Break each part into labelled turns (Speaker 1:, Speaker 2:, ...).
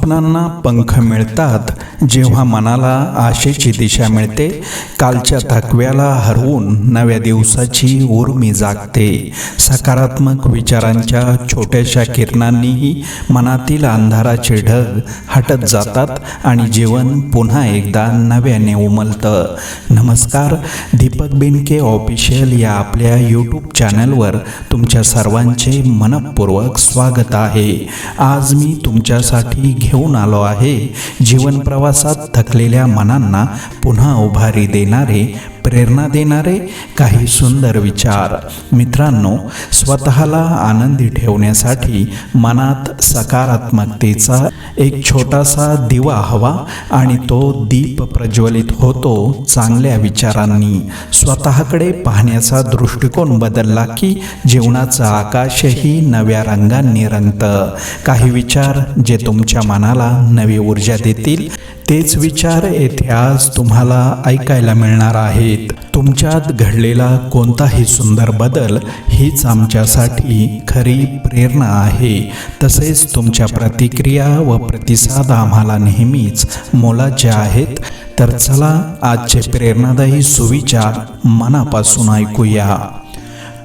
Speaker 1: स्वप्नांना पंख मिळतात जेव्हा मनाला आशेची दिशा मिळते. कालच्या थकव्याला हरवून नव्या दिवसाची उर्मी जागते. सकारात्मक विचारांच्या छोट्याशा किरणांनीही मनातील अंधाराचे ढग हटत जातात आणि जीवन पुन्हा एकदा नव्याने उमलतं. नमस्कार, दीपक बेनके ऑफिशियल या आपल्या यूट्यूब चॅनलवर तुमच्या सर्वांचे मनपूर्वक स्वागत आहे. आज मी तुमच्यासाठी घेऊन आलो आहे जीवन प्रवासात थकलेल्या मनांना पुन्हा उभारी देणारे, प्रेरणा देणारे काही सुंदर विचार. मित्रांनो, स्वतःला आनंदी ठेवण्यासाठी मनात सकारात्मकतेचा एक छोटासा दिवा हवा आणि तो दीप प्रज्वलित होतो चांगल्या विचारांनी. स्वतःकडे पाहण्याचा दृष्टिकोन बदलला की जीवनाचं आकाशही नव्या रंगांनी रंगतं. काही विचार जे तुमच्या मनाला नवी ऊर्जा देतील, तेच विचार येथे आज तुम्हाला ऐकायला मिळणार आहेत. तुमच्यात घडलेला कोणताही सुंदर बदल हीच आमच्यासाठी खरी प्रेरणा आहे. तसेच तुमच्या प्रतिक्रिया व प्रतिसाद आम्हाला नेहमीच मोलाचे आहेत. तर चला आजचे प्रेरणादायी सुविचार मनापासून ऐकूया.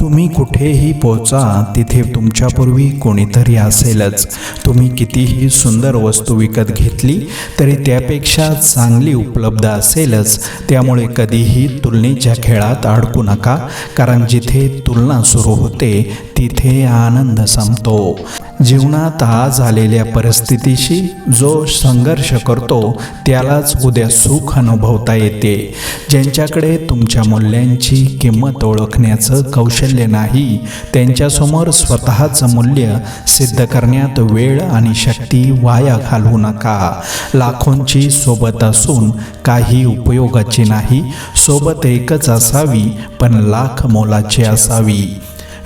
Speaker 1: तुम्ही कुठेही पोहोचा, तिथे तुमच्यापूर्वी कोणीतरी असेलच. तुम्ही कितीही सुंदर वस्तू विकत घेतली तरी त्यापेक्षा चांगली उपलब्ध असेलच. त्यामुळे कधीही तुलनेच्या खेळात अडकू नका, कारण जिथे तुलना सुरू होते तिथे आनंद संपतो. जीवनात आज आलेल्या परिस्थितीशी जो संघर्ष करतो त्यालाच उद्या सुख अनुभवता येते. ज्यांच्याकडे तुमच्या मूल्यांची किंमत ओळखण्याचं कौशल्य नाही, त्यांच्यासमोर स्वतःचं मूल्य सिद्ध करण्यात वेळ आणि शक्ती वाया घालवू नका. लाखोंची सोबत असून काही उपयोगाची नाही. सोबत एकच असावी, पण लाख मोलाची असावी.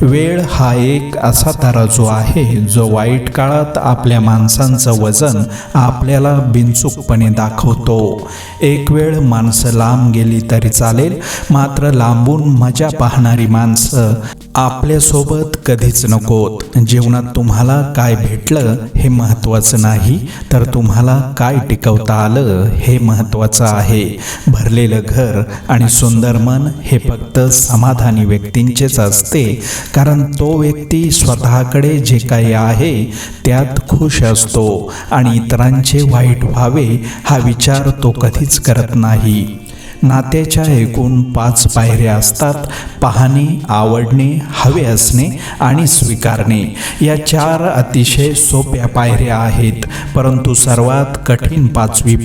Speaker 1: वेळ हा एक असा तराजू आहे जो वाईट काळात आपल्या माणसांचं वजन आपल्याला बिनचूकपणे दाखवतो. एक वेळ माणसं लांब गेली तरी चालेल, मात्र लांबून मजा पाहणारी माणसं आपल्यासोबत कधीच नकोत. जीवनात तुम्हाला काय भेटलं हे महत्त्वाचं नाही, तर तुम्हाला काय टिकवता आलं हे महत्त्वाचं आहे. भरलेलं घर आणि सुंदर मन हे फक्त समाधानी व्यक्तींचेच असते, कारण तो व्यक्ती स्वतःकडे जे काही आहे त्यात खुश असतो आणि इतरांचे वाईट व्हावे हा विचार तो कधीच करत नाही. नात्याच्या एकूण 5 पायऱ्या असतात: पाहणे, आवडणे, हवे असणे आणि स्वीकारणे. या 4 अतिशय सोप्या पायऱ्या आहेत, परंतु सर्वात कठीण पाचवी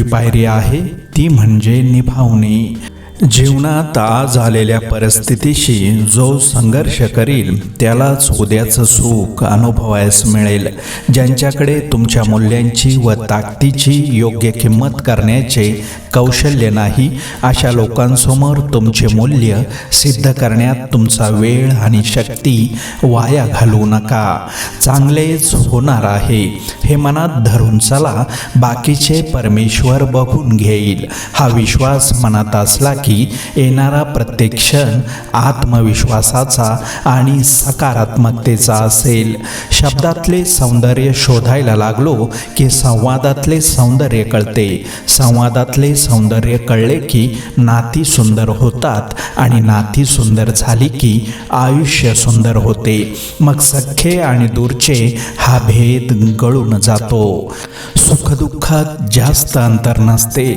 Speaker 1: पायरी आहे ती म्हणजे निभावणे. जीवनात आज आलेल्या परिस्थितीशी जो संघर्ष करील त्यालाच उद्याचं सुख अनुभवायस मिळेल. ज्यांच्याकडे तुमच्या मूल्यांची व ताकदीची योग्य किंमत करण्याचे कौशल्य नाही, अशा लोकांसमोर तुमचे मूल्य सिद्ध करण्यात तुमचा वेळ आणि शक्ती वाया घालवू नका. चांगलेच होणार आहे हे मनात धरून चला. बाकीचे परमेश्वर बघून घेईल हा विश्वास मनात असला की येणारा प्रत्येक क्षण आत्मविश्वासाचा आणि सकारात्मकतेचा असेल. शब्दातले सौंदर्य शोधायला लागलो की संवादातले सौंदर्य कळते. संवादातले सौंदर्य कळले की नाती सुंदर होतात आणि नाती सुंदर झाली की आयुष्य सुंदर होते. मग सख्खे आणि दूरचे हा भेद गळून जातो. सुखदुःखात जास्त अंतर नसते.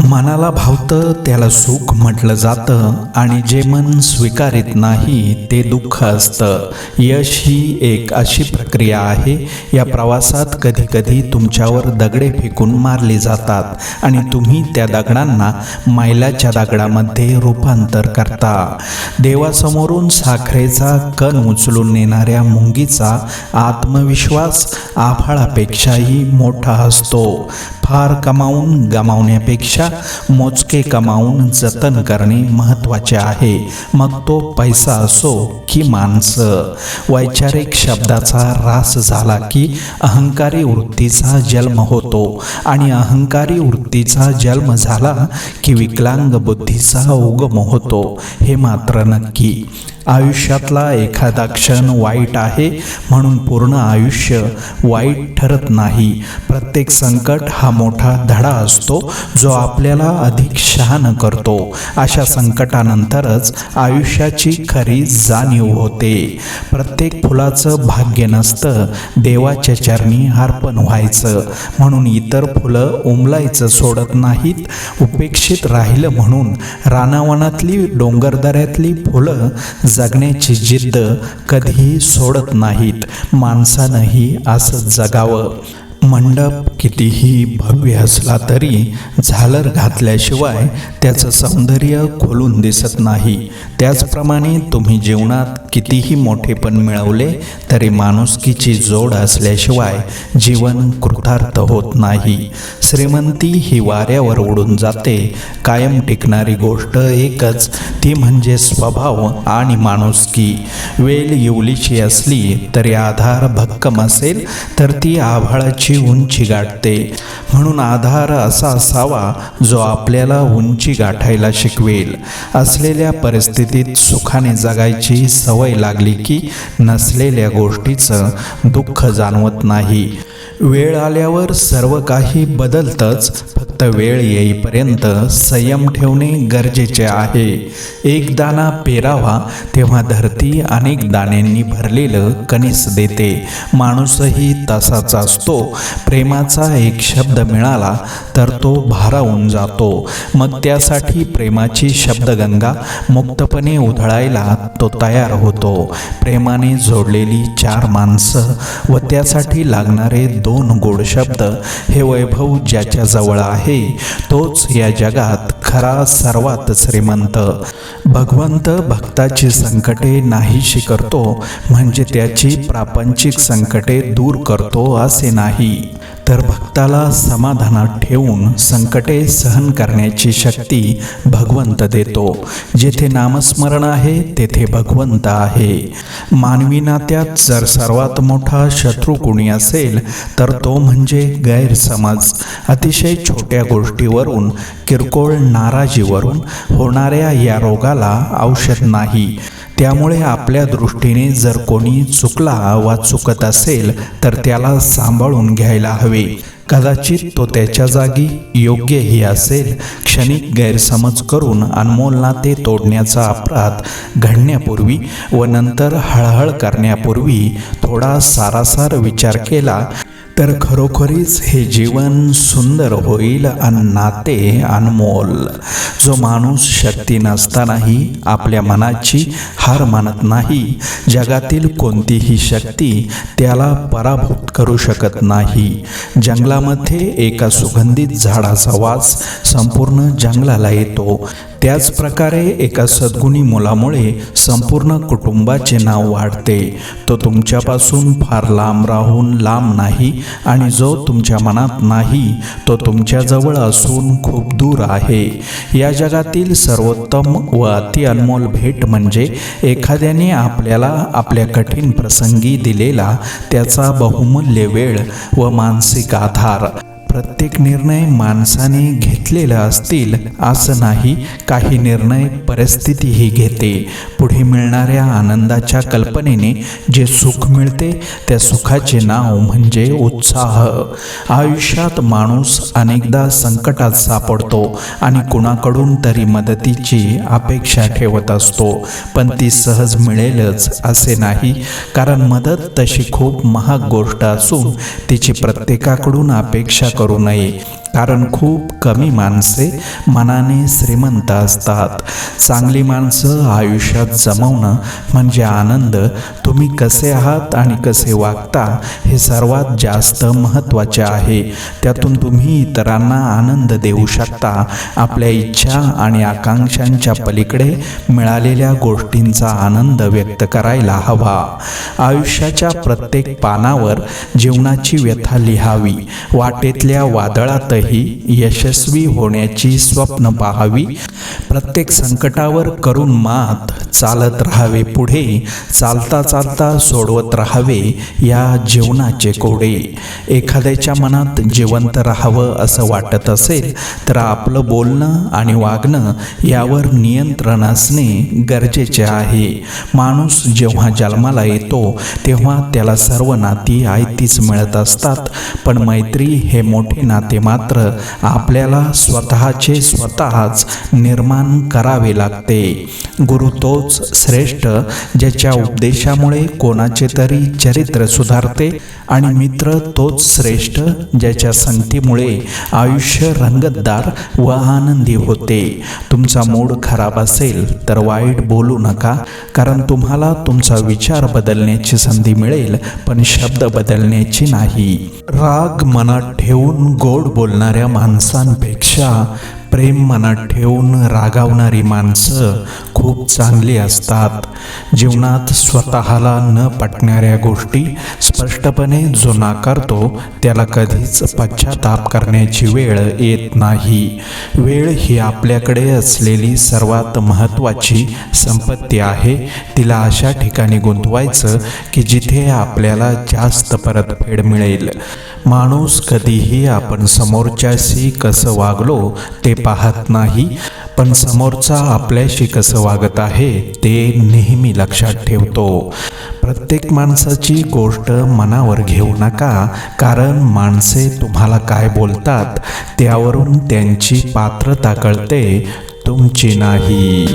Speaker 1: मनाला भावतं त्याला सुख म्हटलं जातं आणि जे मन स्वीकारित नाही ते दुःख असतं. यश ही एक अशी प्रक्रिया आहे. या प्रवासात कधीकधी तुमच्यावर दगडे फेकून मारले जातात आणि तुम्ही त्या दगडांना मैलाच्या दगडामध्ये रूपांतर करता. देवासमोरून साखरेचा कण उचलून नेणाऱ्या मुंगीचा आत्मविश्वास आभाळापेक्षाही मोठा असतो. फार कमावून गमावण्यापेक्षा मोजके कमावून जतन करणे महत्त्वाचे आहे, मग तो पैसा असो की माणसं. वैचारिक शब्दाचा ऱ्हास झाला की अहंकारी वृत्तीचा जन्म होतो आणि अहंकारी वृत्तीचा जन्म झाला की विकलांग बुद्धीचा उगम होतो, हे मात्र नक्की. आयुष्यातला एखादा क्षण वाईट आहे म्हणून पूर्ण आयुष्य वाईट ठरत नाही. प्रत्येक संकट हा मोठा धडा असतो जो आपल्याला अधिक शहाणं करतो. अशा संकटानंतरच आयुष्याची खरी जाणीव होते. प्रत्येक फुलाचं भाग्य नसतं देवाच्या चरणी अर्पण व्हायचं म्हणून इतर फुलं उमलायचं सोडत नाहीत. उपेक्षित राहिलं म्हणून रानावनातली डोंगरदऱ्यातली फुलं जगण्याची जिद्द कधीही सोडत नाहीत. माणसानंही असं जगावं. मंडप कितीही भव्य असला तरी झालर घातल्याशिवाय त्याचं सौंदर्य खोलून दिसत नाही. त्याचप्रमाणे तुम्ही जीवनात कितीही मोठेपण मिळवले तरी माणुसकीची जोड असल्याशिवाय जीवन कृतार्थ होत नाही. श्रीमंती ही वाऱ्यावर उडून जाते. कायम टिकणारी गोष्ट एकच, ती म्हणजे स्वभाव आणि माणुसकी. वेल येवलीची असली तरी आधार भक्कम असेल तर ती आभाळाची उंची गाठते. म्हणून आधार असा असावा जो आपल्याला उंची गाठायला शिकवेल. असलेल्या परिस्थितीत सुखाने जगायची सवय लागली की नसलेल्या गोष्टीचं दुःख जाणवत नाही. वेळ आल्यावर सर्व काही बदलतंच, फक्त वेळ येईपर्यंत संयम ठेवणे गरजेचे आहे. एक दाणा पेरावा तेव्हा धरती अनेक दाण्यांनी भरलेलं कणीस देते. माणूसही तसाच असतो. प्रेमाचा एक शब्द मिळाला तर तो भारावून जातो. मग त्यासाठी प्रेमाची शब्दगंगा मुक्तपणे उधळायला तो तयार होतो. प्रेमाने जोडलेली 4 माणसं व त्यासाठी लागणारे 2 गोड शब्द, हे वैभव ज्याच्या जवळ आहे तोच या जगात खरा सर्वात श्रीमंत. भगवंत भक्ताची संकटे नाहीशी करतो म्हणजे त्याची प्रापंचिक संकटे दूर करतो असे नाही, तर भक्ताला समाधानात ठेवून संकटे सहन करण्याची शक्ती भगवंत देतो. जेथे नामस्मरण आहे तेथे भगवंत आहे. मानवी नात्यात जर सर्वात मोठा शत्रू कोणी असेल तर तो म्हणजे गैरसमज. अतिशय छोट्या गोष्टीवरून, किरकोळ नाराजीवरून होणाऱ्या या रोगाला औषध नाही. त्यामुळे आपल्या दृष्टीने जर कोणी चुकला वा चुकत असेल तर त्याला सांभाळून घ्यायला हवे. कदाचित तो त्याच्या जागी योग्यही असेल. क्षणिक गैरसमज करून अनमोल नाते तोडण्याचा अपराध घडण्यापूर्वी व नंतर हळहळ करण्यापूर्वी थोडा सारासार विचार केला तर खरोखरीच हे जीवन सुंदर होईल आणि नाते अनमोल. जो माणूस शक्ती नसतानाही आपल्या मनाची हार मानत नाही, जगातील कोणतीही शक्ती त्याला पराभूत करू शकत नाही. जंगलामध्ये एका सुगंधित झाडाचा वास संपूर्ण जंगलाला येतो. त्याच प्रकारे एका सद्गुणी मुलामुळे संपूर्ण कुटुंबाचे नाव वाढते. तो तुमच्यापासून फार लांब राहून लांब नाही आणि जो तुमच्या मनात नाही तो तुमच्याजवळ असून खूप दूर आहे. या जगातील सर्वोत्तम व अति अनमोल भेट म्हणजे एखाद्याने आपल्याला आपल्या कठीण प्रसंगी दिलेला त्याचा बहुमूल्य वेळ व मानसिक आधार. प्रत्येक निर्णय माणसाने घेतलेला असतील असं नाही, काही निर्णय परिस्थितीही घेते. पुढे मिळणाऱ्या आनंदाच्या कल्पनेने जे सुख मिळते त्या सुखाचे नाव म्हणजे उत्साह. आयुष्यात माणूस अनेकदा संकटात सापडतो आणि कुणाकडून तरी मदतीची अपेक्षा ठेवत असतो, पण ती सहज मिळेलच असे नाही. कारण मदत तशी खूप महाग गोष्ट असून तिची प्रत्येकाकडून अपेक्षा करू नये. कारण खूप कमी माणसे मनाने श्रीमंत असतात. चांगली माणसं आयुष्यात जमवणं म्हणजे आनंद. तुम्ही कसे आहात आणि कसे वागता हे सर्वात जास्त महत्त्वाचे आहे. त्यातून तुम्ही इतरांना आनंद देऊ शकता. आपल्या इच्छा आणि आकांक्षांच्या पलीकडे मिळालेल्या गोष्टींचा आनंद व्यक्त करायला हवा. आयुष्याच्या प्रत्येक पानावर जीवनाची व्यथा लिहावी. वाटेतल्या वादळात जीवनातही यशस्वी होण्याची स्वप्न पाहावी, प्रत्येक संकटावर करून मात, चालत राहावे पुढे, चालता चालता सोडवत राहावे या जीवनाचे कोडे. एखाद्याच्या मनात जिवंत राहावं असं वाटत असेल तर आपलं बोलणं आणि वागणं यावर नियंत्रण असणे गरजेचे आहे. माणूस जेव्हा जन्माला येतो तेव्हा त्याला सर्व नाती आयतीच मिळत असतात, पण मैत्री हे मोठे नाते मात्र आपल्याला स्वतःचे स्वतःच निर्माण करावे लागते. गुरु तोच श्रेष्ठ ज्याच्या उपदेशामुळे कोणाचे तरी चरित्र सुधारते, आणि मित्र तोच श्रेष्ठ ज्याच्या संगतीमुळे आयुष्य रंगतदार व आनंदी होते. तुमचा मूड खराब असेल तर वाईट बोलू नका, कारण तुम्हाला तुमचा विचार बदलण्याची संधी मिळेल, पण शब्द बदलण्याची नाही. राग मनात ठेवून गोड बोलणाऱ्या माणसांपेक्षा प्रेम मनात ठेवून रागावणारी माणसं खूप चांगली असतात. जीवनात स्वतःला न पटणाऱ्या गोष्टी स्पष्टपणे जो नाकारतो त्याला कधीच पश्चाताप करण्याची वेळ येत नाही. वेळ ही आपल्याकडे असलेली सर्वात महत्त्वाची संपत्ती आहे. तिला अशा ठिकाणी गुंतवायचं की जिथे आपल्याला जास्त परतफेड मिळेल. माणूस कधीही आपण समोरच्याशी कसं वागलो ते पाहत नाही, पण समोरचा आपल्याशी कसं वागत आहे ते नेहमी लक्षात ठेवतो. प्रत्येक माणसाची गोष्ट मनावर घेऊ नका, कारण माणसे तुम्हाला काय बोलतात त्यावरून त्यांची पात्रता कळते, तुमची नाही.